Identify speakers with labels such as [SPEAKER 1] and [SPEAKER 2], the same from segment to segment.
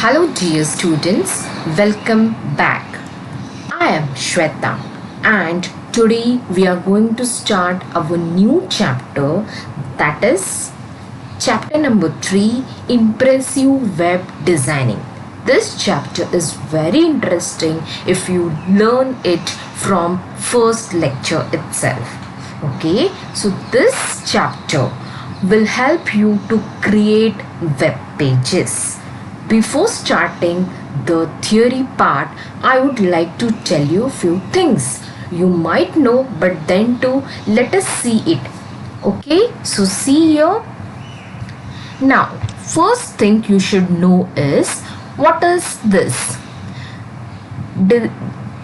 [SPEAKER 1] Hello, dear students, welcome back. I am Shweta, and today we are going to start our new chapter, that is chapter number 3, Impressive Web Designing. This chapter is very interesting if you learn it from first lecture itself. Okay, so this chapter will help you to create web pages. Before starting the theory part, I would like to tell you a few things. You might know, but then too, let us see it. Okay, so see here. Now, first thing you should know is, what is this?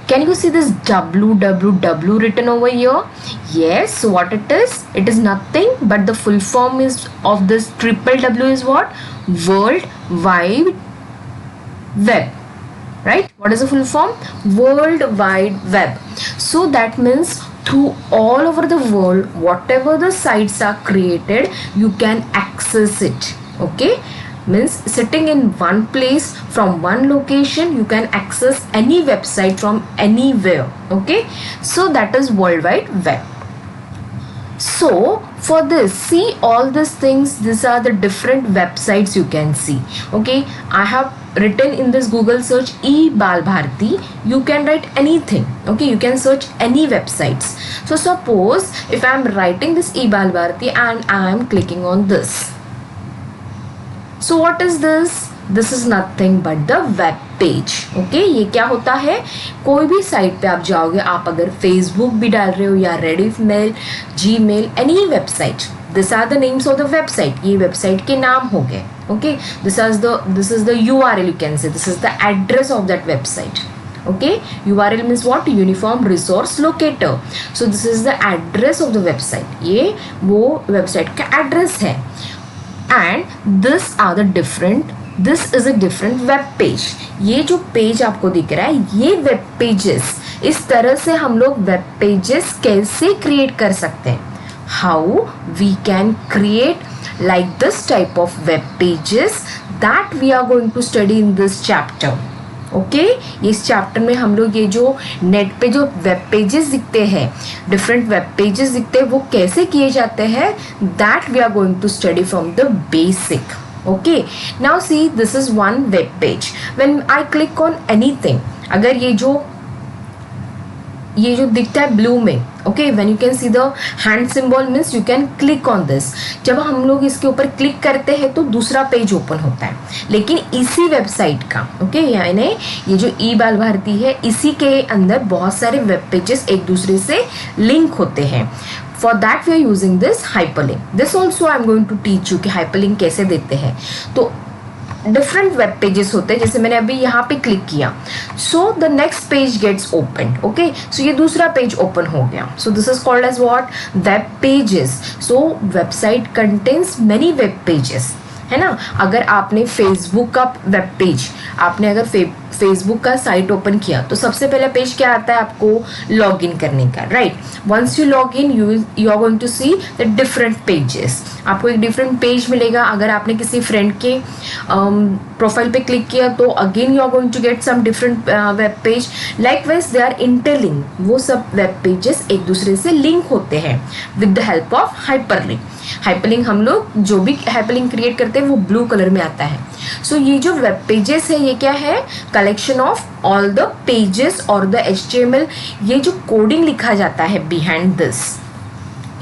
[SPEAKER 1] Can you see this www written over here? Yes, so what it is? It is nothing but the full form is of this triple W is what? World Wide Web. Right? What is the full form? World Wide Web. So that means through all over the world, whatever the sites are created, you can access it. Okay? Means sitting in one place from one location, you can access any website from anywhere. Okay? So that is World Wide Web. So for this, see all these things, these are the different websites you can see. Okay, I have written in this Google search eBal Bharati. You can write anything. Okay, you can search any websites. So suppose if I am writing this eBal Bharati and I am clicking on this. So what is this? This is nothing but the web page. Okay, ये क्या होता है? कोई भी site पे आप जाओगे, आप अगर फेसबुक भी डाल रहे हो या Rediff, Gmail, any website, this are the names of the website. ये वेबसाइट के नाम हो गए. Okay, this is the URL, you can say this is the address of that website. Okay, URL means what? Uniform Resource Locator. So this is the address of the website. ये वो website का address है. And this is a different web page. ये जो page आपको दिख रहा है, ये वेब पेजेस, इस तरह से हम लोग वेब पेजेस कैसे क्रिएट कर सकते हैं? How we can create like this type of web pages that we are going to study in this chapter. Okay, इस चैप्टर में हम लोग ये जो नेट पे जो वेब पेजेस दिखते हैं, डिफरेंट वेब पेजेस दिखते हैं, वो कैसे किए जाते हैं, that we are going to study from the basic. Okay, now see, this is one web page. When I click on anything, अगर ये जो दिखता है ब्लू में, okay, when you can see the hand symbol means you can click on this. जब हम लोग इसके ऊपर क्लिक करते हैं तो दूसरा पेज ओपन होता है, लेकिन इसी वेबसाइट का. ओके, यानी ये जो eBal Bharati है, इसी के अंदर बहुत सारे वेब पेजेस एक दूसरे से लिंक होते हैं. For that we are using this hyperlink. This also I am going to teach you कि hyperlink कैसे देते हैं. तो डिफरेंट वेब पेजेस होते हैं, जैसे मैंने अभी यहाँ पे क्लिक किया, so the next page gets open. Okay, so ये दूसरा पेज ओपन हो गया. So this is called as what? Web pages. So website contains many web pages, है ना. अगर आपने फेसबुक का वेब पेज, आपने अगर फेसबुक का साइट ओपन किया, तो सबसे पहला पेज क्या आता है आपको? लॉग इन करने का, right. Once you log in, you are going to see the different pages. आपको एक डिफरेंट पेज मिलेगा. अगर आपने किसी फ्रेंड के प्रोफाइल पे क्लिक किया, तो again you are going to get some different web page. Likewise they are interlink. वो सब वेब पेजेस एक दूसरे से लिंक होते हैं with the help of hyperlink. Hyperlink हम लोग जो भी हाइपरलिंक क्रिएट करते हैं वो ब्लू कलर में आता है. सो ये जो वेब पेजेस है, ये क्या है? Collection of all the pages और द HTML. ये जो कोडिंग लिखा जाता है बिहाइंड दिस,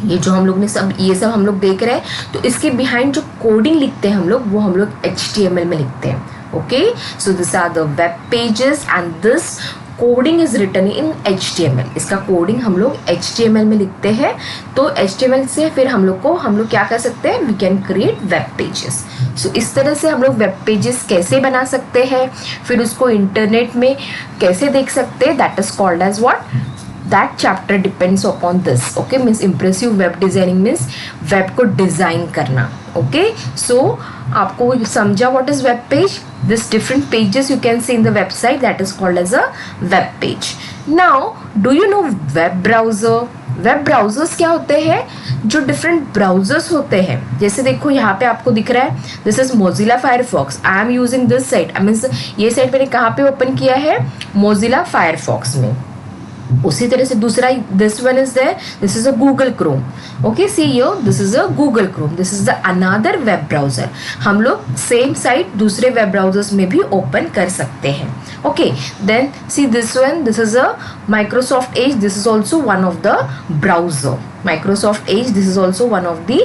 [SPEAKER 1] ये जो हम लोग ने ये सब हम लोग देख रहे हैं, तो इसके बिहाइंड जो कोडिंग लिखते हैं हम लोग, वो हम लोग HTML में लिखते हैं. Okay, so this are the web pages and this coding is written in HTML. इसका कोडिंग हम लोग HTML में लिखते हैं. तो HTML से फिर हम लोग क्या कर सकते हैं? We can create web pages. So इस तरह से हम लोग वेब पेजेस कैसे बना सकते हैं, फिर उसको इंटरनेट में कैसे देख सकते हैं, that is called as what? That chapter depends upon this. Okay, means impressive web designing means web को डिजाइन करना. ओके, सो आपको समझा what is web page? This different pages you can see in the website, that is called as a web page. Now, do you know web browser? Web browsers क्या होते हैं? जो डिफरेंट ब्राउजर्स होते हैं, जैसे देखो यहाँ पे आपको दिख रहा है, this is Mozilla Firefox, I am using this site, means ये साइट मैंने कहाँ पे ओपन किया है? मोजिला फायरफॉक्स में। उसी तरह से दूसरा, this one is there, this is a Google Chrome. Okay, see yo, this is a Google Chrome, this is the another web browser. हम लोग सेम साइट दूसरे वेब ब्राउजर्स में भी ओपन कर सकते हैं। Okay, then see this one, this is a Microsoft Edge, this is also one of the browser. Microsoft Edge, this is also one of the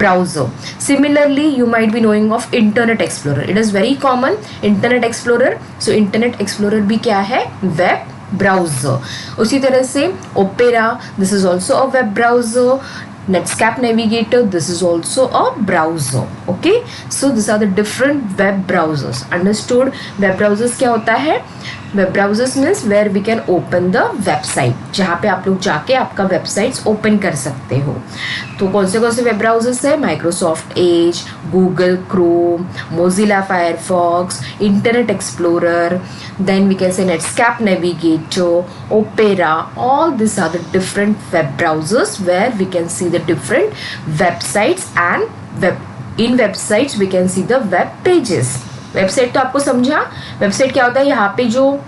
[SPEAKER 1] browser. Similarly, you might be knowing of Internet Explorer. It is very common, Internet Explorer. So Internet Explorer भी क्या है? Web browser. उसी तरह से Opera, this is also a web browser. Netscape Navigator, this is also a browser. Okay, so these are the different web browsers. Understood? Web browsers क्या होता है? Web browsers means where we can open the website, जहाँ पे आप लोग जाके आपका websites open कर सकते हो। तो कौन से वेब ब्राउजर्स है? Microsoft Edge, Google Chrome, Mozilla Firefox, Internet Explorer, then we can say Netscape Navigator, Opera, all this are the different web browsers where we can see the different websites and in websites we can see the web pages. Website तो आपको समझा। Website क्या होता है? यहाँ पे जो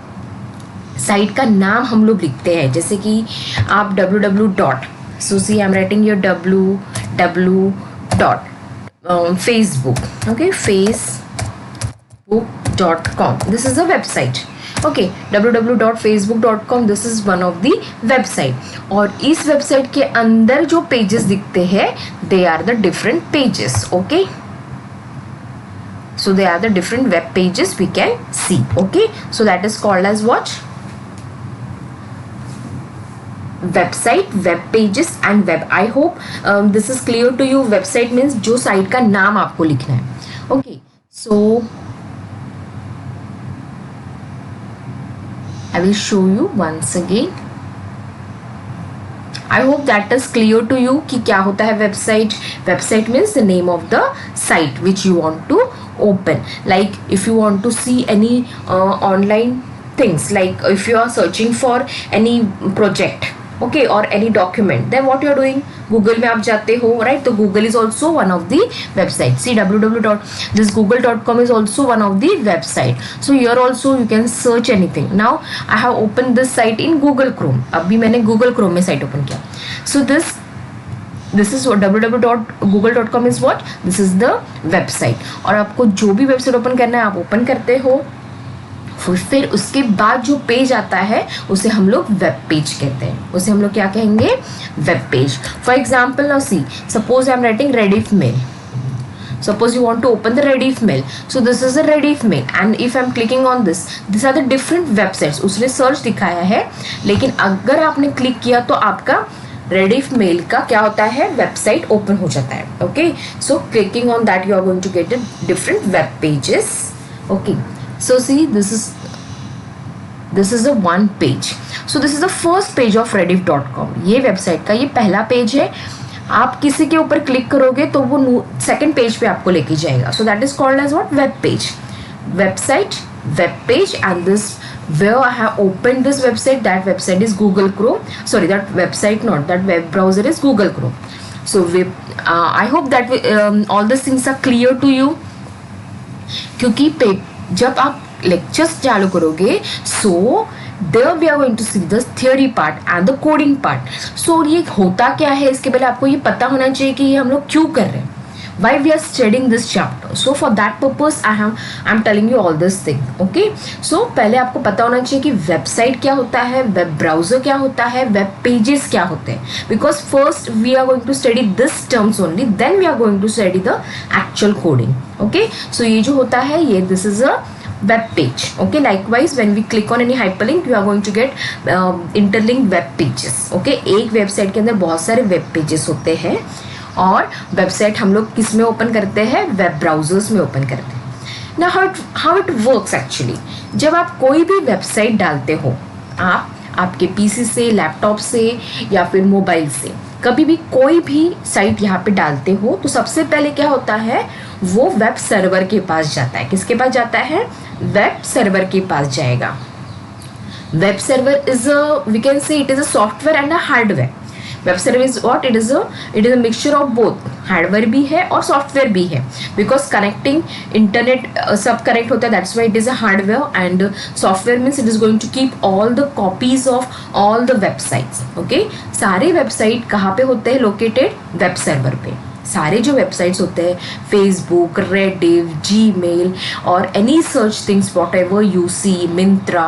[SPEAKER 1] site का नाम हम लोग लिखते हैं, जैसे कि आप www dot, so see I am writing your www dot Facebook, okay, facebook.com, this is a website. Okay, www.facebook.com, this is one of the website. और इस वेबसाइट के अंदर जो पेजेस दिखते हैं, they are the different pages. Okay, so they are the different web pages we can see. Okay, so that is called as what? Website, web pages and web. I hope this is clear to you. Website means जो site का नाम आपको लिखना है। Okay, so I will show you once again. I hope that is clear to you कि क्या होता है website. Website means the name of the site which you want to open. Like if you want to see any online things, like if you are searching for any project, okay, or any document, then what you are doing? Google में आप जाते हो, right? तो Google is also one of the website. See, this google.com is also one of the website. So here also you can search anything. Now I have opened this site in Google Chrome. अभी मैंने Google Chrome में site open किया. So this is what www.google.com is what? This is the website. और आपको जो भी website open करना है आप ओपन करते हो, फिर उसके बाद जो पेज आता है उसे हम लोग वेब पेज कहते हैं। उसे हम लोग क्या कहेंगे? Web page. For example, now see, suppose I am writing Rediff mail, suppose you want to open the Rediff mail, so this is a Rediff mail and if I'm clicking on this, these are the different websites. उसने search दिखाया है, लेकिन अगर आपने click किया तो आपका Rediff mail का क्या होता है? वेबसाइट ओपन हो जाता है। Okay, so clicking on that you are going to get different web pages. Okay, so see, this is a one page. So this is the first page of rediff.com. ये website का ये पहला page है। आप किसी के ऊपर click करोगे तो वो सेकंड पेज पे आपको लेके जाएगा। So that is called as what? Web page. Website, web page, and this where I have opened this website, that website is Google Chrome. Sorry, that website not, that web browser is Google Chrome. So I hope that all these things are clear to you. क्योंकि जब आप lectures चालू करोगे, सो there we are going to see the theory part and the coding part. So ये होता क्या है, इसके पहले आपको ये पता होना चाहिए कि ये हम लोग क्यों कर रहे हैं, why we are studying this chapter. So for that purpose I'm telling you all this thing. Okay, so पहले आपको पता होना चाहिए कि वेबसाइट क्या होता है, वेब ब्राउजर क्या होता है, वेब पेजेस क्या होते हैं, because first we are going to study this terms only, then we are going to study the actual coding. Okay, so ये जो होता है ये this is a web page. Okay, likewise when we click on any hyperlink you are going to get interlinked web pages. Okay, एक website के अंदर बहुत सारे वेब पेजेस होते हैं और वेबसाइट हम लोग किस में ओपन करते हैं? वेब ब्राउजर्स में ओपन करते हैं। ना हाउ इट वर्क्स एक्चुअली, जब आप कोई भी वेबसाइट डालते हो, आप आपके पीसी से, लैपटॉप से या फिर मोबाइल से कभी भी कोई भी साइट यहाँ पे डालते हो तो सबसे पहले क्या होता है? वो वेब सर्वर के पास जाता है। किसके पास जाता है? वेब सर्वर के पास जाएगा। Web server is we can say it is a software and a hardware. Web server is what, it is a mixture of both, hardware भी है और सॉफ्टवेयर भी है, बिकॉज कनेक्टिंग इंटरनेट सब कनेक्ट होता है, that's why it is a hardware, and software means it is going to keep all the copies of all the websites. Okay, सारे website कहाँ पे होते हैं लोकेटेड, वेब सर्वर पे. सारे जो वेबसाइट्स होते हैं, फेसबुक, रेडिफ, जीमेल और any search things whatever you see, Myntra,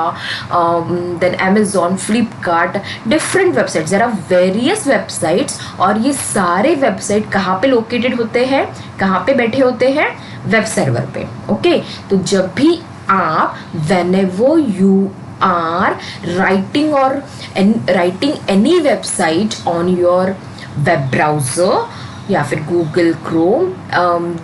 [SPEAKER 1] then Amazon, Flipkart, different websites, there are various websites. और ये सारे वेबसाइट कहाँ पे लोकेटेड होते हैं, कहाँ पे बैठे होते हैं, वेब सर्वर पे. ओके, तो जब भी आप whenever you are writing or writing any website on your web browser या फिर Google Chrome,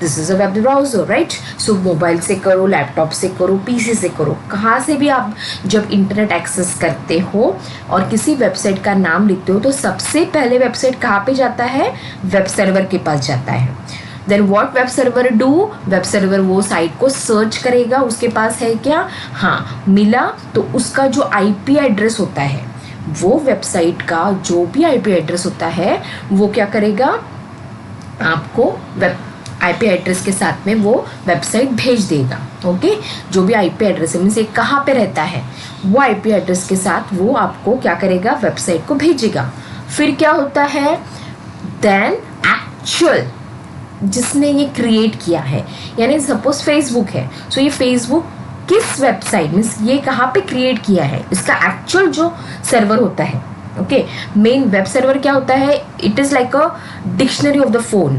[SPEAKER 1] this is a web browser, right. So mobile से करो, लैपटॉप से करो, पीसी से करो, कहाँ से भी आप जब इंटरनेट एक्सेस करते हो और किसी वेबसाइट का नाम लिखते हो तो सबसे पहले वेबसाइट कहाँ पे जाता है, वेब सर्वर के पास जाता है. Then what web server do, web server वो साइट को सर्च करेगा, उसके पास है क्या, हाँ मिला, तो उसका जो आईपी एड्रेस होता है, वो वेबसाइट का जो भी आईपी एड्रेस होता है वो क्या करेगा, आपको वेब आईपी एड्रेस के साथ में वो वेबसाइट भेज देगा. ओके, जो भी आईपी एड्रेस है मीन्स ये कहाँ पे रहता है, वो आईपी एड्रेस के साथ वो आपको क्या करेगा, वेबसाइट को भेजेगा. फिर क्या होता है, देन एक्चुअल जिसने ये क्रिएट किया है, यानी सपोज फेसबुक है, सो ये फेसबुक किस वेबसाइट मीन्स ये कहाँ पे क्रिएट किया है, इसका एक्चुअल जो सर्वर होता है. ओके, मेन वेब सर्वर क्या होता है, it is like a dictionary of the phone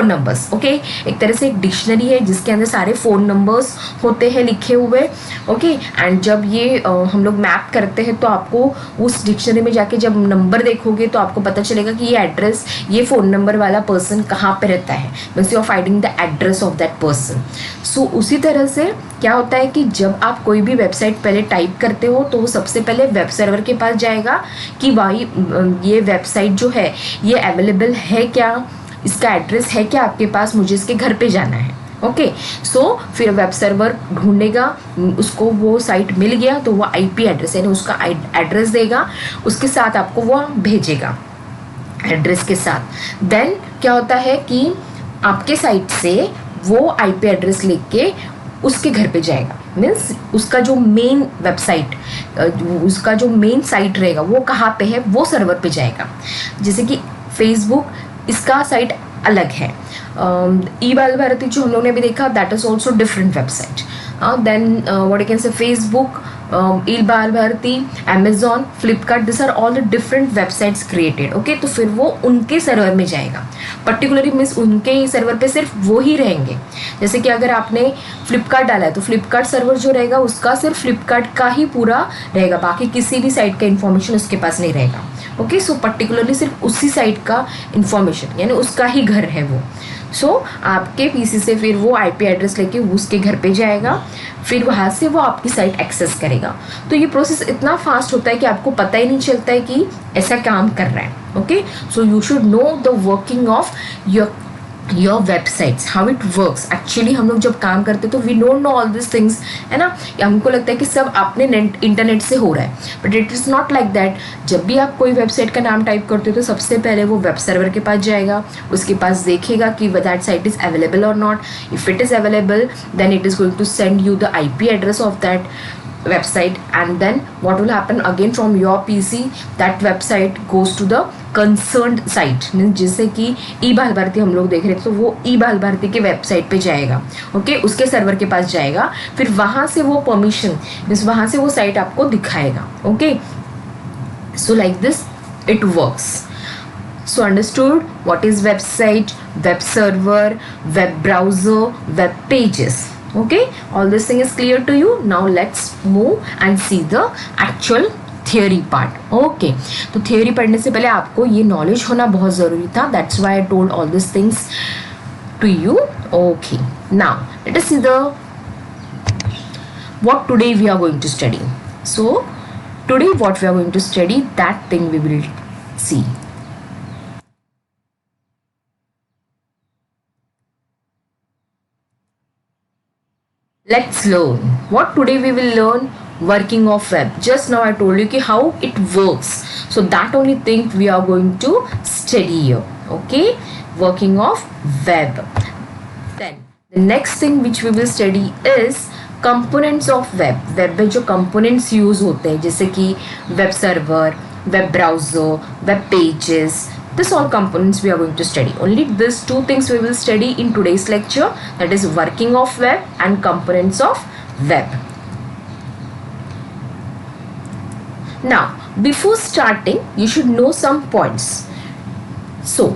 [SPEAKER 1] numbers. Okay, एक तरह से एक डिक्शनरी है जिसके अंदर सारे फ़ोन नंबर्स होते हैं लिखे हुए. ओके, एंड जब ये हम लोग मैप करते हैं तो आपको उस डिक्शनरी में जाके जब नंबर देखोगे तो आपको पता चलेगा कि ये एड्रेस, ये फ़ोन नंबर वाला पर्सन कहाँ पे रहता है, means you are finding the address of that person. So उसी तरह से क्या होता है कि जब आप कोई भी वेबसाइट पहले टाइप करते हो तो वो सबसे पहले वेब सर्वर के पास जाएगा कि भाई ये वेबसाइट जो है ये अवेलेबल है क्या, इसका एड्रेस है क्या आपके पास, मुझे इसके घर पे जाना है. ओके, सो फिर वेब सर्वर ढूंढेगा, उसको वो साइट मिल गया तो वो आईपी एड्रेस यानी उसका एड्रेस देगा, उसके साथ आपको वो भेजेगा एड्रेस के साथ. देन क्या होता है कि आपके साइट से वो आईपी एड्रेस लेके उसके घर पे जाएगा, मीन्स उसका जो मेन वेबसाइट, उसका जो मेन साइट रहेगा वो कहाँ पे है, वो सर्वर पे जाएगा. जैसे कि फेसबुक, इसका साइट अलग है. ई बाल भारती जो हम लोग ने अभी देखा, that is also different website. Then what you can say, Facebook, e Balbharati, Amazon, Flipkart, this are all the different websites created. Okay, तो फिर वो उनके सर्वर में जाएगा, पर्टिकुलरली मीन्स उनके सर्वर पे सिर्फ वो ही रहेंगे. जैसे कि अगर आपने फ्लिपकार्ट डाला है तो फ्लिपकार्ट सर्वर जो रहेगा उसका सिर्फ फ्लिपकार्ट का ही पूरा रहेगा, बाकी किसी भी साइट का इन्फॉर्मेशन उसके पास नहीं रहेगा. ओके, सो पर्टिकुलरली सिर्फ उसी साइट का इन्फॉर्मेशन यानी उसका ही घर है वो. सो आपके पीसी से फिर वो आईपी एड्रेस लेके उसके घर पे जाएगा, फिर वहाँ से वो आपकी साइट एक्सेस करेगा. तो ये प्रोसेस इतना फास्ट होता है कि आपको पता ही नहीं चलता है कि ऐसा काम कर रहा है. Okay, so you should know the working of your websites, how it works. Actually हम लोग जब काम करते तो we don't know all this things, है ना. हमको लगता है कि सब अपने इंटरनेट से हो रहा है, but it is not like that. जब भी आप कोई वेबसाइट का नाम टाइप करते हो तो सबसे पहले वो वेब सर्वर के पास जाएगा, उसके पास देखेगा कि दैट साइट इज़ अवेलेबल और not. If it is available then it is going to send you the IP address of that website, and then what will happen again from your PC, that website goes to the concerned site. Means जैसे कि ई बाल भारती हम लोग देख रहे थे तो वो ई बाल भारती के वेबसाइट पे जाएगा. ओके, उसके सर्वर के पास जाएगा, फिर वहाँ से वो परमिशन मीन्स वहाँ से वो साइट आपको दिखाएगा. Okay, so like this it works. So understood what is website, web server, web browser, web pages. Okay, all this thing is clear to you. Now let's move and see the actual theory part. Okay, तो theory पढ़ने से पहले आपको ये knowledge होना बहुत ज़रूरी था. That's why I told all these things to you. Okay, now let us see the what today we are going to study. So today what we are going to study, that thing we will see. Let's learn. What today we will learn? working of web. Just now I told you ki how it works, so that only thing we are going to study here. Okay, working of web. Then the next thing which we will study is components of web. web में जो components use होते हैं जैसे कि web server, web browser, web pages, this all components we are going to study. Only these two things we will study in today's lecture, that is working of web and components of web. Now before starting you should know some points. So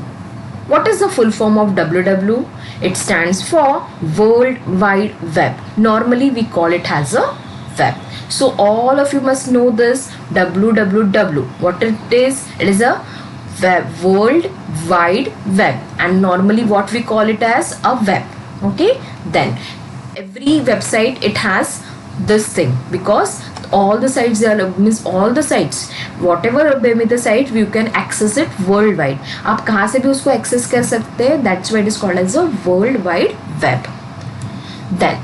[SPEAKER 1] what is the full form of WWW? It stands for World Wide Web. Normally we call it as a web. So all of you must know this WWW. What it is? It is a web, World Wide Web, and normally what we call it as a web. Okay, then every website it has this thing, because all the sites are means all the sites whatever be the site you can access it worldwide. आप कहाँ से भी उसको access कर सकते हैं. That's why it is called as a World Wide Web. Then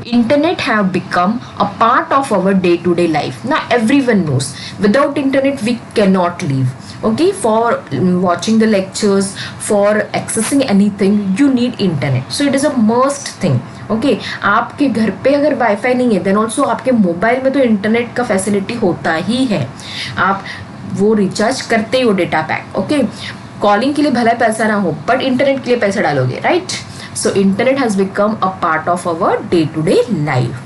[SPEAKER 1] internet have become a part of our day-to-day life. Now everyone knows without internet we cannot live. Okay, for watching the lectures, for accessing anything you need internet, so it is a must thing. Okay आपके घर पे अगर wifi नहीं है then also आपके mobile में तो internet का फैसिलिटी होता ही है. आप वो रिचार्ज करते हो डेटा पैक. ओके, कॉलिंग के लिए भला पैसा ना हो बट इंटरनेट के लिए पैसा डालोगे, right? So internet has become a part of our day to day life.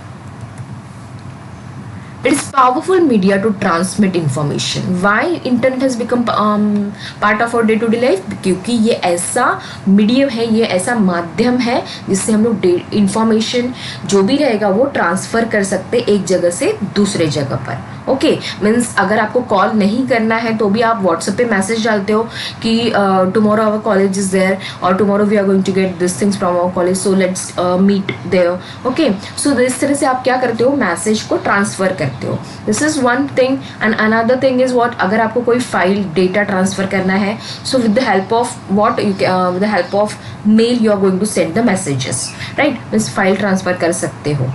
[SPEAKER 1] It is powerful media to transmit information. Why internet has become part of our day-to-day life? क्योंकि ये ऐसा medium है, ये ऐसा माध्यम है जिससे हम लोग इंफॉर्मेशन जो भी रहेगा वो ट्रांसफ़र कर सकते एक जगह से दूसरे जगह पर. ओके, मीन्स अगर आपको कॉल नहीं करना है तो भी आप व्हाट्सएप पे मैसेज डालते हो कि tomorrow our college is there और tomorrow we are going to get this things from our college, so let's meet there. Okay, so इस तरह से आप क्या करते हो, मैसेज को ट्रांसफ़र करते हो. This is one thing. And another thing is what, अगर आपको कोई फाइल डेटा ट्रांसफ़र करना है, so with the help of what you with the help of mail you are going to send the messages, right? Means file transfer कर सकते हो.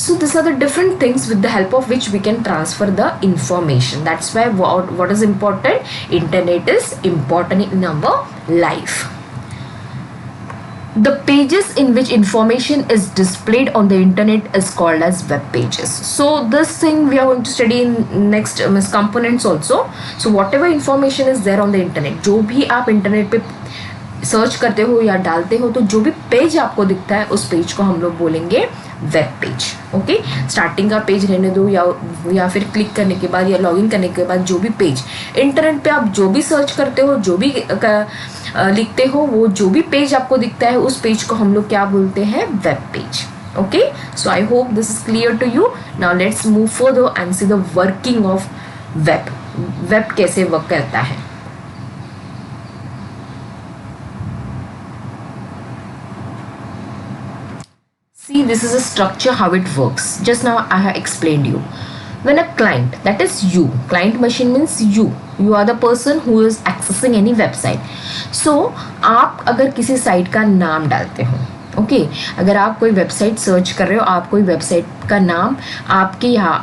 [SPEAKER 1] So these are the different things with the help of which we can transfer the information. That's why what is important? Internet is important in our life. The pages in which information is displayed on the internet is called as web pages. So this thing we are going to study in next components also. So whatever information is there on the internet, जो भी आप internet पे search करते हो या डालते हो, तो जो भी पेज आपको दिखता है उस पेज को हम लोग बोलेंगे वेब पेज. ओके, स्टार्टिंग का पेज रहने दो या फिर क्लिक करने के बाद या लॉगिन करने के बाद जो भी पेज इंटरनेट पे आप जो भी सर्च करते हो, जो भी लिखते हो, वो जो भी पेज आपको दिखता है उस पेज को हम लोग क्या बोलते हैं, web page. Okay, so I hope this is clear to you. Now let's move further and see the working of web. Web कैसे वर्क करता है. See, this is a structure how it works. Just now I have explained you. When a client, that is you, client machine means you are the person who is accessing any website. So आप अगर किसी site का नाम डालते हो, okay, अगर आप कोई वेबसाइट सर्च कर रहे हो, आप कोई वेबसाइट का नाम आपके यहाँ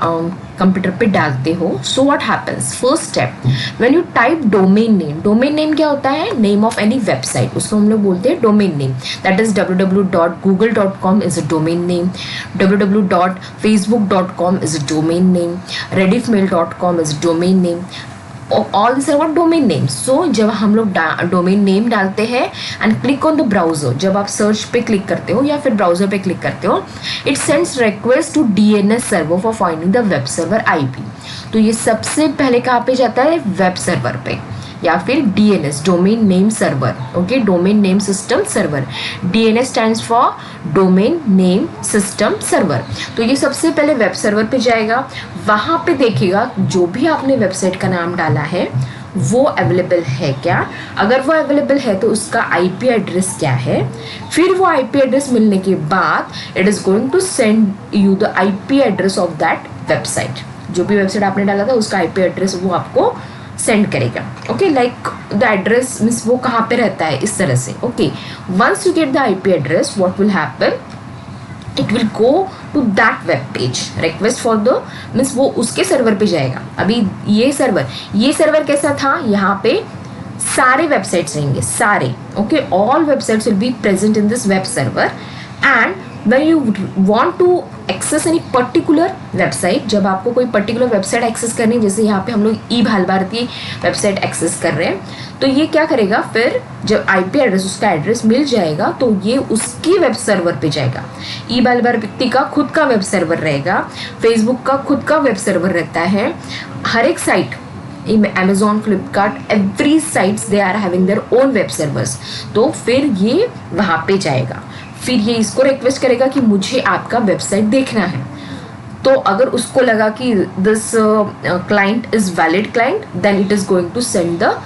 [SPEAKER 1] कंप्यूटर पे डालते हो, so what happens, first step when you type domain name. Domain name क्या होता है, नेम ऑफ एनी वेबसाइट, उसको हम लोग बोलते हैं domain name. That is www.google.com is a domain name, www.facebook.com is a domain name, rediffmail.com is a domain name. All this are what domain name. So जब हम लोग डोमेन नेम डालते हैं and click on the browser, जब आप search पे click करते हो या फिर ब्राउजर पे क्लिक करते हो, it sends request to DNS server for finding the web server IP. तो ये सबसे पहले कहाँ पे जाता है, वेब सर्वर पे या फिर DNS, domain name server. Okay, domain name system server. DNS stands for domain name system server. तो ये सबसे पहले वेब सर्वर पे जाएगा, वहाँ पे देखेगा जो भी आपने वेबसाइट का नाम डाला है वो अवेलेबल है क्या. अगर वो अवेलेबल है तो उसका IP एड्रेस क्या है. फिर वो IP एड्रेस मिलने के बाद it is going to send you the IP address of that website. जो भी वेबसाइट आपने डाला था उसका IP एड्रेस वो आपको सेंड करेगा. Okay, like the address means वो कहाँ पे रहता है, इस तरह से. Okay, once you get the IP address, what will happen, it will go to that web page, request for the means वो उसके सर्वर पे जाएगा. अभी ये सर्वर कैसा था, यहाँ पे सारे वेबसाइट्स रहेंगे, सारे. Okay, all websites will be present in this web server. And when you want to access any particular website, जब आपको कोई पर्टिकुलर वेबसाइट एक्सेस करनी है, जैसे यहाँ पे हम लोग ई बाल भारती वेबसाइट एक्सेस कर रहे हैं, तो ये क्या करेगा, फिर जब आईपी एड्रेस, उसका एड्रेस मिल जाएगा तो ये उसकी वेब सर्वर पे जाएगा. ई बाल भारती का खुद का वेब सर्वर रहेगा, फेसबुक का खुद का वेब सर्वर रहता है. हर एक site, Amazon, Flipkart, every sites they are having their own web servers. तो फिर ये वहाँ पे जाएगा, फिर ये इसको रिक्वेस्ट करेगा कि मुझे आपका वेबसाइट देखना है. तो अगर उसको लगा कि this client is valid client, then it is going to send the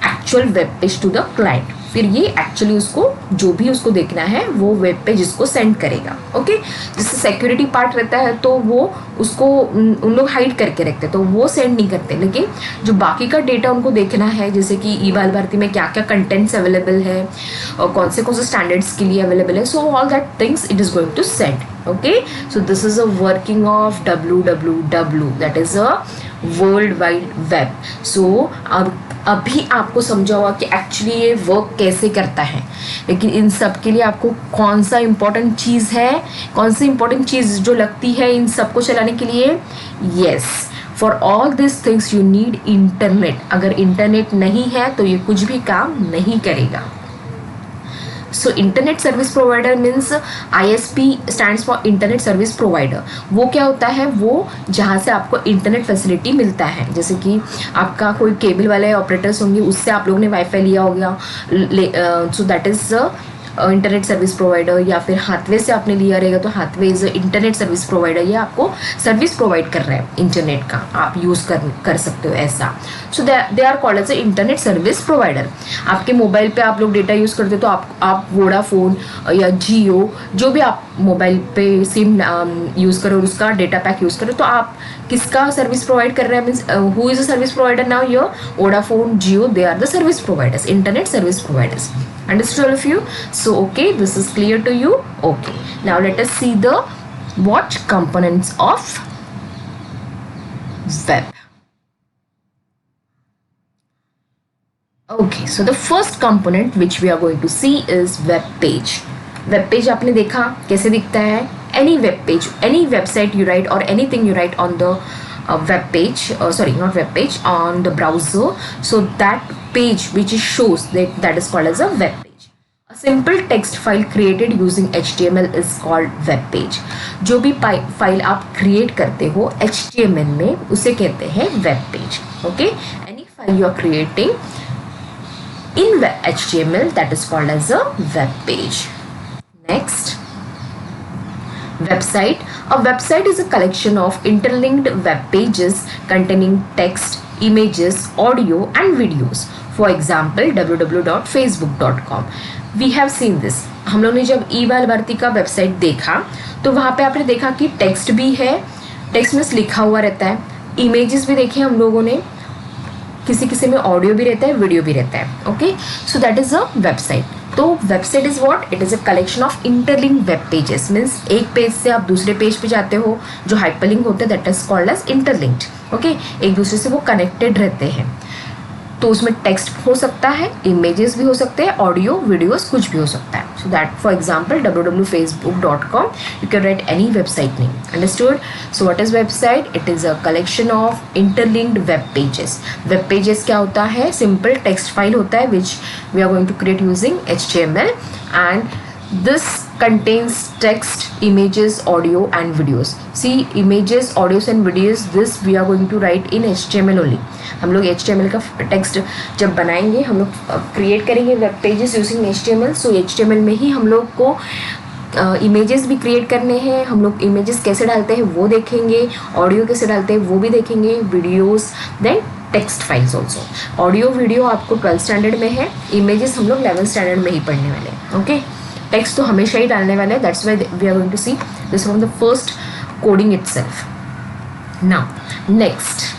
[SPEAKER 1] actual web page to the client. फिर ये एक्चुअली उसको जो भी उसको देखना है वो वेब पेज इसको सेंड करेगा. ओके, जिससे सिक्योरिटी पार्ट रहता है तो वो उसको उन लोग हाइड करके रखते हैं, तो वो सेंड नहीं करते. लेकिन जो बाकी का डेटा उनको देखना है, जैसे कि ई बाल भारती में क्या क्या कंटेंट्स अवेलेबल है और कौन से स्टैंडर्ड्स के लिए अवेलेबल है, so all that things it is going to send. Okay, so this is a working of www, that is a world wide web. So अब अभी आपको समझा होगा कि एक्चुअली ये वर्क कैसे करता है. लेकिन इन सब के लिए आपको कौन सा इंपॉर्टेंट चीज़ है, कौन सी इंपॉर्टेंट चीज़ जो लगती है इन सबको चलाने के लिए, yes, for all this things you need internet. अगर इंटरनेट नहीं है तो ये कुछ भी काम नहीं करेगा. So internet service provider means ISP stands for internet service provider. वो क्या होता है, वो जहाँ से आपको इंटरनेट फैसिलिटी मिलता है. जैसे कि आपका कोई केबल वाले ऑपरेटर्स होंगे, उससे आप लोगों ने वाईफाई लिया हो गया, so that is internet service provider. या फिर हाथवे से आपने लिया रहेगा तो Hathway is internet service provider, ये आपको सर्विस प्रोवाइड कर रहा है इंटरनेट का, आप यूज़ कर सकते हो ऐसा. So they are called as a internet service provider. आपके मोबाइल पे आप लोग डेटा यूज़ करते हो तो आप वोडाफोन या जियो, जो भी आप मोबाइल पे सिम यूज़ करो और उसका डेटा पैक यूज़ करो, तो आप किसका सर्विस प्रोवाइड कर रहे हैं, means who is a service provider now, your Vodafone, Jio, they are the service providers, internet service providers. Understood all of you? So okay, this is clear to you. Okay, now let us see the what components of web. Okay, so the first component which we are going to see is web page. Web page आपने देखा कैसे दिखता है. Any web page, any website you write or anything you write on the web page, sorry, not web page, on the browser, so that page which is shows that is called as a web page. A simple text file created using HTML is called web page. जो भी file आप create करते हो HTML में, उसे कहते हैं web page. Okay, any file you are creating in HTML, that is called as a web page. Next, website. A website is a collection of interlinked web pages containing text, images, audio and videos. For example, www.facebook.com. We have seen this. हम लोग ने जब ई बाल भारती का website देखा तो वहाँ पे आपने देखा कि टेक्स्ट भी है, टेक्स्ट में लिखा हुआ रहता है, इमेजेस भी देखे हम लोगों ने, किसी में ऑडियो भी रहता है, वीडियो भी रहता है. Okay, so that is a website. तो website is what, it is a collection of interlink web pages. Means एक पेज से आप दूसरे पेज पे जाते हो, जो हाइपरलिंक होते हैं, that is called as interlinked. Okay, एक दूसरे से वो कनेक्टेड रहते हैं. तो उसमें टेक्स्ट हो सकता है, इमेजेस भी हो सकते हैं, ऑडियो, वीडियोस, कुछ भी हो सकता है. So that for example www.facebook.com, you can write any website name. Understood? So what is website? It is a collection of interlinked web pages. Web pages क्या होता है, सिंपल टेक्स्ट फाइल होता है which we are going to create using HTML, and this contains text, images, audio and videos. See, images, audios and videos, this we are going to write in HTML only. हम लोग HTML का text जब बनाएंगे, हम लोग create करेंगे web pages using HTML. सो HTML में ही हम लोग को इमेजेस भी क्रिएट करने हैं. हम लोग इमेजेस कैसे डालते हैं वो देखेंगे, ऑडियो कैसे डालते हैं वो भी देखेंगे, videos, then text files also. Audio video आपको 12th स्टैंडर्ड में है, इमेजेस हम लोग 11th स्टैंडर्ड में ही पढ़ने वाले हैं. ओके, टेक्स्ट तो हमेशा ही डालने वाले हैं. That's why we are going to see this from the first coding itself. Now next,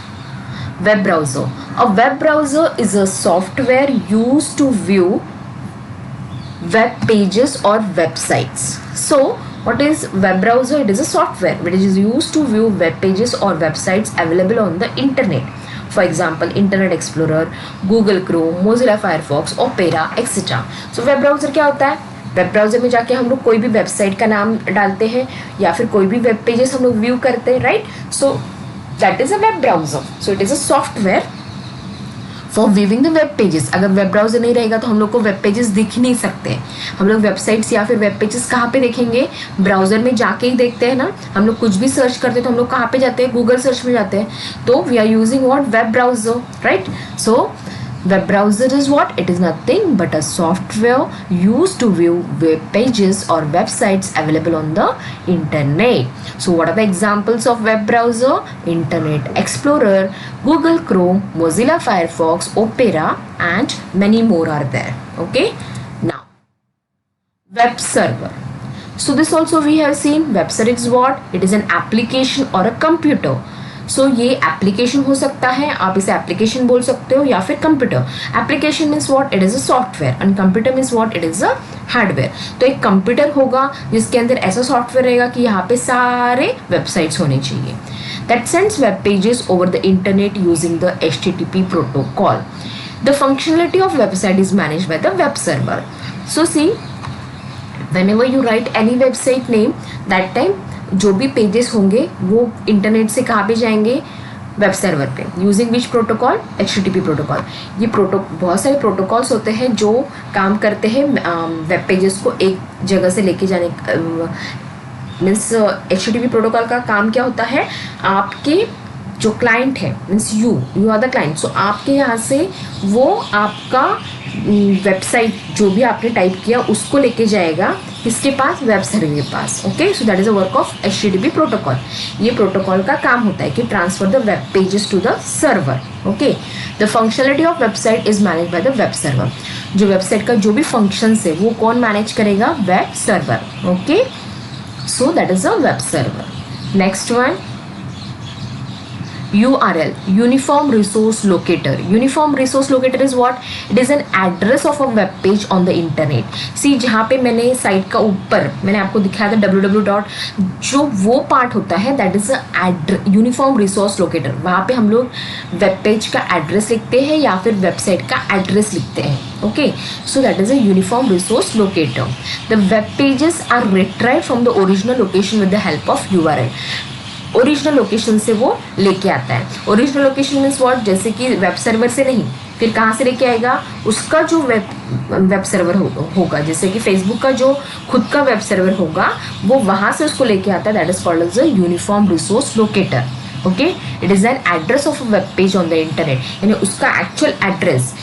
[SPEAKER 1] web browser. A web browser is a software used to view web pages or websites. So What is web browser? It is a software which is used to view web pages or websites available on the internet. For example, Internet Explorer, Google Chrome, Mozilla Firefox, Opera, etc. So web browser क्या होता है? Web browser में जाके हम लोग कोई भी website का नाम डालते हैं या फिर कोई भी वेब पेजेस हम लोग व्यू करते हैं, right? So that is a web browser. So it is a software for viewing the web pages. अगर वेब ब्राउजर नहीं रहेगा तो हम लोग को वेब पेजेस दिख नहीं सकते. हम लोग वेबसाइट्स या फिर वेब पेजेस कहाँ पे देखेंगे? ब्राउजर में जाके ही देखते हैं ना. हम लोग कुछ भी सर्च करते हैं तो हम लोग कहाँ पे जाते हैं? गूगल सर्च में जाते हैं. तो we are using what? Web browser, right? So web browser is what? It is nothing but a software used to view web pages or websites available on the internet. So what are the examples of web browser? Internet Explorer, Google Chrome, Mozilla Firefox, Opera, and many more are there. Okay, now web server. So this also we have seen. Web server is what? It is an application or a computer. सो ये application हो सकता है, आप इसे application बोल सकते हो या फिर computer. Application means what? It is a software and computer means what? It is a hardware. तो एक कंप्यूटर होगा जिसके अंदर ऐसा सॉफ्टवेयर रहेगा कि यहाँ पे सारे वेबसाइट्स होने चाहिए. That sends web pages over the internet using the HTTP protocol. The functionality of website is manage by the web server. So see, whenever you write any website name, that time जो भी pages होंगे वो internet से कहाँ पे जाएंगे? Web server पे. Using which protocol? HTTP protocol. ये बहुत सारे प्रोटोकॉल्स होते हैं जो काम करते हैं वेब पेजेस को एक जगह से लेके जाने. मीन्स HTTP प्रोटोकॉल का काम क्या होता है? आपके जो क्लाइंट है, means you are the client. So आपके यहाँ से वो आपका वेबसाइट जो भी आपने टाइप किया उसको लेके जाएगा किसके पास? वेब सर्वर के पास. Okay, so that is a work of HTTP protocol. ये प्रोटोकॉल का काम होता है कि transfer the web pages to the server. Okay, the functionality of website is manage by the web server. जो वेबसाइट का जो भी फंक्शंस है वो कौन मैनेज करेगा? Web server. Okay, so that is a web server. Next one, URL, Uniform Resource Locator. Uniform Resource Locator is what? It is an address of a web page on the internet. See, जहाँ पे मैंने site का ऊपर मैंने आपको दिखाया था www. जो वो पार्ट होता है that is a Uniform Resource Locator. वहाँ पे हम लोग वेब पेज का एड्रेस लिखते हैं या फिर वेबसाइट का एड्रेस लिखते हैं. Okay, so that is a Uniform Resource Locator. The web pages are retrieved from the original location with the help of URL. Original location से वो लेके आता है. Original location means what? जैसे कि वेब सर्वर से नहीं, फिर कहाँ से लेके आएगा? उसका जो वेब सर्वर होगा, जैसे कि फेसबुक का जो खुद का वेब सर्वर होगा वो वहाँ से उसको लेके आता है. That is called as a uniform resource locator. Okay, it is an address of a web page on the internet. यानी उसका एक्चुअल एड्रेस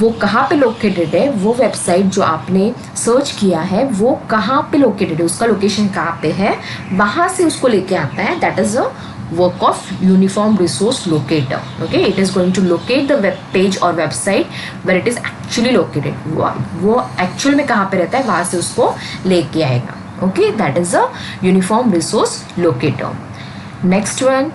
[SPEAKER 1] वो कहाँ पे लोकेटेड है, वो वेबसाइट जो आपने सर्च किया है वो कहाँ पे लोकेटेड है, उसका लोकेशन कहाँ पे है, वहाँ से उसको लेके आता है. That is a work of uniform resource locator. Okay, it is going to locate the web page और website where it is actually located. वो एक्चुअल में कहाँ पे रहता है वहाँ से उसको लेके आएगा. Okay, that is a uniform resource locator. Next one,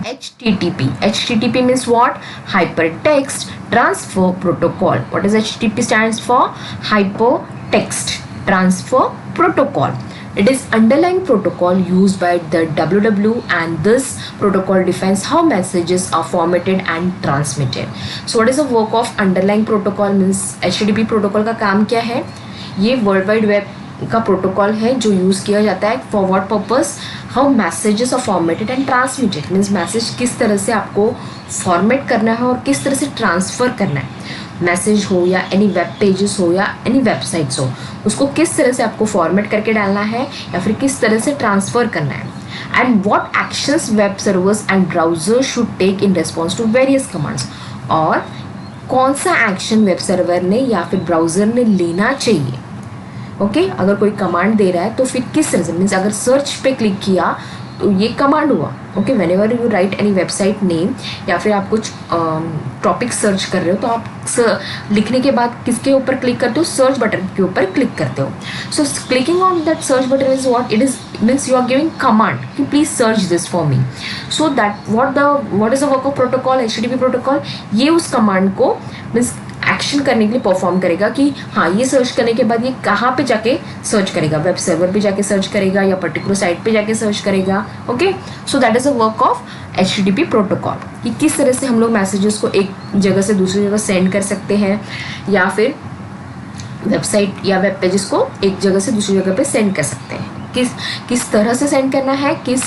[SPEAKER 1] HTTP. HTTP means what? Hypertext Transfer Protocol. What does HTTP stands for? Hypertext Transfer Protocol. It is underlying protocol used by the WWW, and this protocol defines how messages are formatted and transmitted. So what is the work of underlying protocol? Means HTTP protocol का काम क्या है? ये world wide web का protocol है जो use किया जाता है for what purpose? How messages are formatted and transmitted. Means message किस तरह से आपको फॉर्मेट करना है और किस तरह से ट्रांसफ़र करना है. मैसेज हो या एनी वेब पेजेस हो या एनी वेबसाइट्स हो, उसको किस तरह से आपको फॉर्मेट करके डालना है या फिर किस तरह से ट्रांसफ़र करना है. And what actions web servers and browser should take in response to various commands. और कौन सा एक्शन वेब सर्वर ने या फिर ब्राउज़र ने लेना चाहिए. ओके, अगर कोई कमांड दे रहा है तो फिर किस तरह से, मीन्स अगर सर्च पे क्लिक किया तो ये कमांड हुआ. Okay, whenever you right any website name या फिर आप कुछ टॉपिक सर्च कर रहे हो तो आप लिखने के बाद किसके ऊपर क्लिक करते हो? सर्च बटन के ऊपर क्लिक करते हो. So clicking on that search button is what? It is means you are giving command कि please search this for me. So that what is the work of protocol? HTTP protocol ये उस command को means action करने के लिए perform करेगा कि हाँ ये सर्च करने के बाद ये कहाँ पे जाके सर्च करेगा, वेब सर्वर पे जाके सर्च करेगा या पर्टिकुलर साइट पे जाके सर्च करेगा. Okay, so that is a work of HTTP protocol कि किस तरह से हम लोग मैसेजेस को एक जगह से दूसरी जगह सेंड कर सकते हैं या फिर वेबसाइट या वेब पेजेस को एक जगह से दूसरी जगह पे सेंड कर सकते हैं. किस तरह से सेंड करना है, किस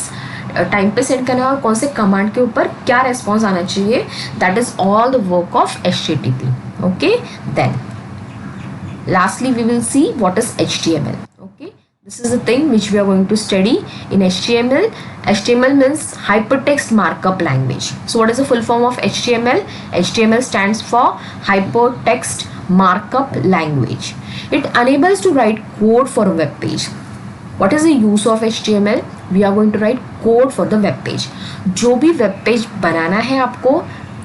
[SPEAKER 1] टाइम पे सेंड करना है और कौन से कमांड के ऊपर क्या रेस्पॉन्स आना चाहिए, that is all the work of HTTP. Okay, then lastly we will see what is HTML. Okay, this is the thing which we are going to study in HTML. HTML means hypertext markup language. So what is the full form of HTML? HTML stands for hypertext markup language. It enables to write code for a web page. What is the use of HTML? We are going to write code for the web page. जो भी web page बनाना है आपको,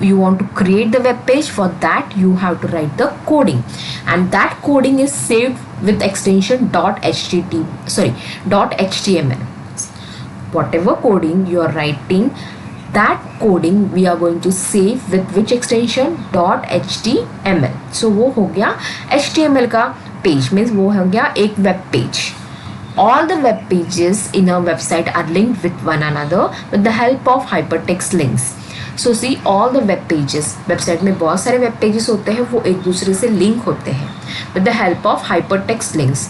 [SPEAKER 1] you want to create the web page, for that you have to write the coding, and that coding is saved with extension .html. Whatever coding you are writing, that coding we are going to save with which extension .html. so वो हो गया HTML का page, means वो हो गया एक web page. All the web pages in a website are linked with one another with the help of hypertext links. So see, all the web pages, website में बहुत सारे वेब पेजेस होते हैं, वो एक दूसरे से लिंक होते हैं with the help of hypertext links.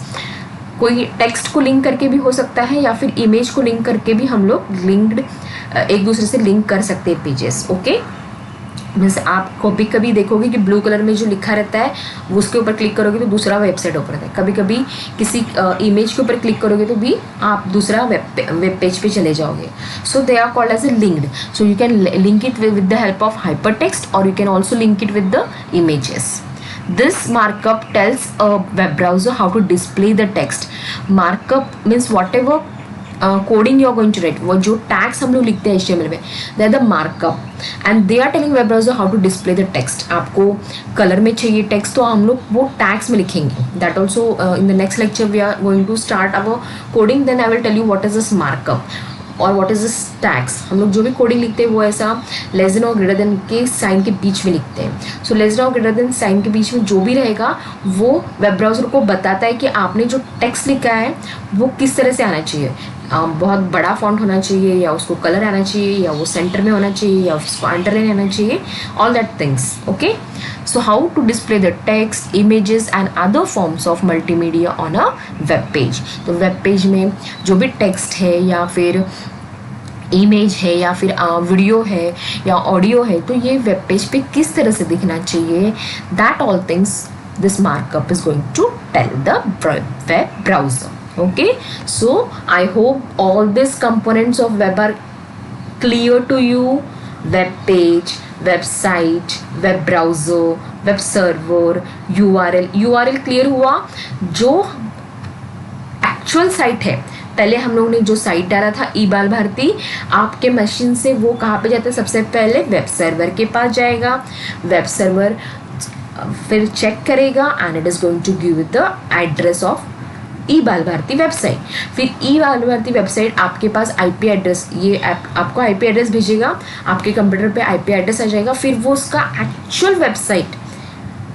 [SPEAKER 1] कोई टेक्स्ट को लिंक करके भी हो सकता है या फिर इमेज को लिंक करके भी हम लोग लिंक्ड एक दूसरे से लिंक कर सकते हैं पेजेस. ओके, मीन्स आप कभी कभी देखोगे कि ब्लू कलर में जो लिखा रहता है वो उसके ऊपर क्लिक करोगे तो दूसरा वेबसाइट ओपन रहता है. कभी कभी किसी इमेज के ऊपर क्लिक करोगे तो भी आप दूसरा वेब पेज पे चले जाओगे. So they are called as a linked. So you can link it with the help of hypertext और you can also link it with the images. This markup tells a web browser how to display the text. Markup means whatever coding you are going to write, वो जो tags हम लोग लिखते हैं HTML में, they are the markup and they are telling web browser how to display the text. आपको colour में चाहिए टेक्स्ट तो हम लोग वो टैग्स में लिखेंगे. That also in the next lecture we are going to start our coding, then I will tell you what is this markup और व्हाट इज दिस टैग्स. हम लोग जो भी कोडिंग लिखते हैं वो ऐसा लेस देन और ग्रेटर देन के साइन के बीच में लिखते हैं. सो लेस देन और ग्रेटर देन साइन के बीच में जो भी रहेगा वो वेब ब्राउजर को बताता है कि आपने जो टेक्स्ट लिखा है वो किस तरह से आना चाहिए. बहुत बड़ा फॉन्ट होना चाहिए या उसको कलर आना चाहिए या वो सेंटर में होना चाहिए या उसको अंडरलाइन आना चाहिए, all that things. Okay, so how to display the text, images and other forms of multimedia on a web page. तो वेब पेज में जो भी टेक्स्ट है या फिर इमेज है या फिर वीडियो है या ऑडियो है, तो ये वेब पेज पे किस तरह से दिखना चाहिए, that all things this markup is going to tell the web browser. Okay, so I hope all these components of web are clear to you. Web page, website, web browser, web server, URL clear हुआ. जो actual site है, पहले हम लोगों ने जो site डाला था ई बाल भारती, आपके मशीन से वो कहाँ पे जाता है, सबसे पहले वेब सर्वर के पास जाएगा. वेब सर्वर फिर चेक करेगा and it is going to give the address of e Balbharati website. फिर ई बाल भारती वेबसाइट आपके पास IP एड्रेस, ये आपको IP एड्रेस भेजेगा, आपके कंप्यूटर पे IP एड्रेस आ जाएगा. फिर वो उसका एक्चुअल वेबसाइट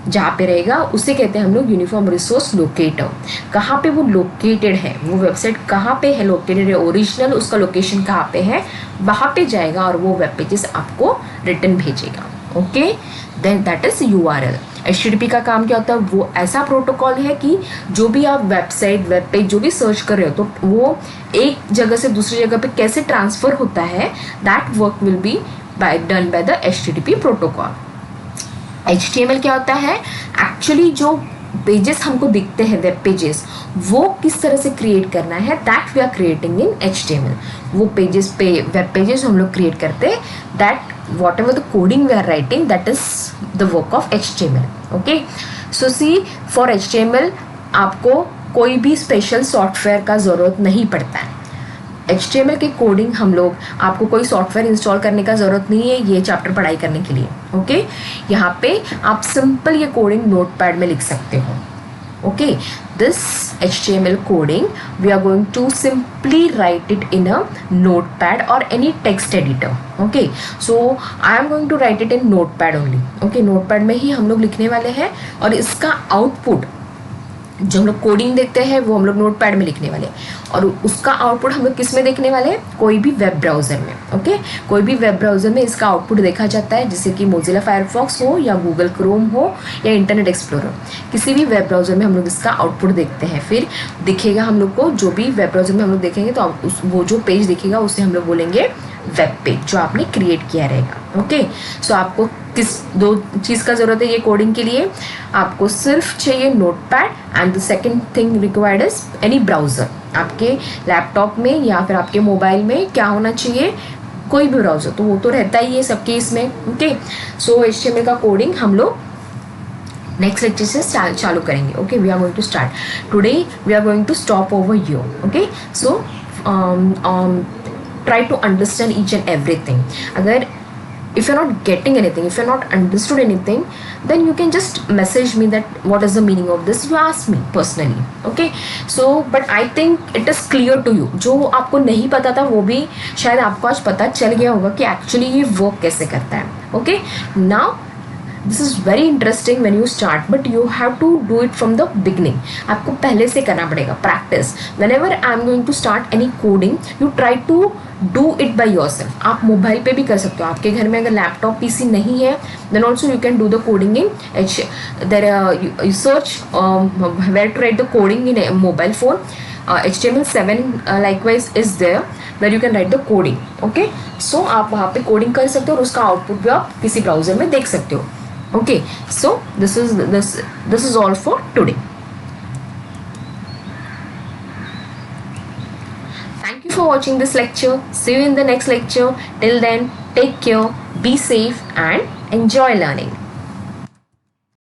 [SPEAKER 1] जहाँ पे रहेगा उसे कहते हैं हम लोग यूनिफॉर्म रिसोर्स लोकेटर. कहाँ पे वो लोकेटेड है, वो वेबसाइट कहाँ पे है लोकेटेड है, ओरिजिनल उसका लोकेशन कहाँ पे है, वहाँ पे जाएगा और वो वेब पेजेस आपको रिटर्न भेजेगा. Okay, then that is URL. HTTP का काम क्या होता है, वो ऐसा प्रोटोकॉल है कि जो भी आप वेबसाइट, वेब पेज जो भी सर्च कर रहे हो तो वो एक जगह से दूसरी जगह पे कैसे ट्रांसफ़र होता है, that work will be done by the HTTP protocol. HTML क्या होता है, एक्चुअली जो पेजेस हमको दिखते हैं वेब पेजेस, वो किस तरह से क्रिएट करना है, that we are creating in HTML. वो पेजेस पे वेब पेजेस हम लोग क्रिएट करते हैं, that whatever the coding we are writing, that is the work of HTML. Okay, so see, for HTML आपको कोई भी स्पेशल सॉफ्टवेयर का ज़रूरत नहीं पड़ता है. HTML के कोडिंग हम लोग, आपको कोई सॉफ्टवेयर इंस्टॉल करने का ज़रूरत नहीं है ये चैप्टर पढ़ाई करने के लिए. ओके, यहाँ पे आप सिंपल ये कोडिंग नोटपैड में लिख सकते हो. Okay, this HTML coding, we are going to simply write it in a notepad or any text editor. Okay, so I am going to write it in notepad only. Okay, notepad में ही हम लोग लिखने वाले हैं और इसका output जो हम लोग कोडिंग देखते हैं वो हम लोग नोटपैड में लिखने वाले हैं और उसका आउटपुट हम लोग किस में देखने वाले हैं, कोई भी वेब ब्राउज़र में. ओके, कोई भी वेब ब्राउज़र में इसका आउटपुट देखा जाता है, जैसे कि मोजिला फायरफॉक्स हो या गूगल क्रोम हो या इंटरनेट एक्सप्लोरर, किसी भी वेब ब्राउज़र में हम लोग इसका आउटपुट देखते हैं. फिर दिखेगा हम लोग को, जो भी वेब ब्राउज़र में हम लोग देखेंगे तो वो जो पेज दिखेगा उसे हम लोग बोलेंगे वेब पेज, जो आपने क्रिएट किया रहेगा. ओके, सो आपको किस दो चीज़ का ज़रूरत है ये कोडिंग के लिए, आपको सिर्फ चाहिए notepad and the second thing required is any browser. आपके लैपटॉप में या फिर आपके मोबाइल में क्या होना चाहिए, कोई भी ब्राउज़र, तो वो तो रहता ही है सबके इसमें. ओके, सो HTML का कोडिंग हम लोग नेक्स्ट लेक्चर से चालू करेंगे. Okay, we are going to start today, we are going to stop over here. Okay, so try to understand each and everything. Agar if you're not getting anything, if you're not understood anything, then you can just message me that what is the meaning of this, you ask me personally. Okay, so but I think it is clear to you. जो आपको नहीं पता था वो भी शायद आपको आज पता चल गया होगा कि एक्चुअली ये वर्क कैसे करता है. Okay, now this is very interesting when you start, but you have to do it from the beginning. आपको पहले से करना पड़ेगा practice. Whenever I am going to start any coding, you try to do it by yourself. आप mobile पे भी कर सकते हो, आपके घर में अगर लैपटॉप पीसी नहीं है then also you can do the coding in their search where to write the coding in mobile phone. HTML7 likewise is there where you can write the coding. Okay, so आप वहाँ पे coding कर सकते हो और उसका output भी आप किसी ब्राउज़र में देख सकते हो. Okay, so this is all for today. Thank you for watching this lecture. See you in the next lecture. Till then, take care, be safe and enjoy learning.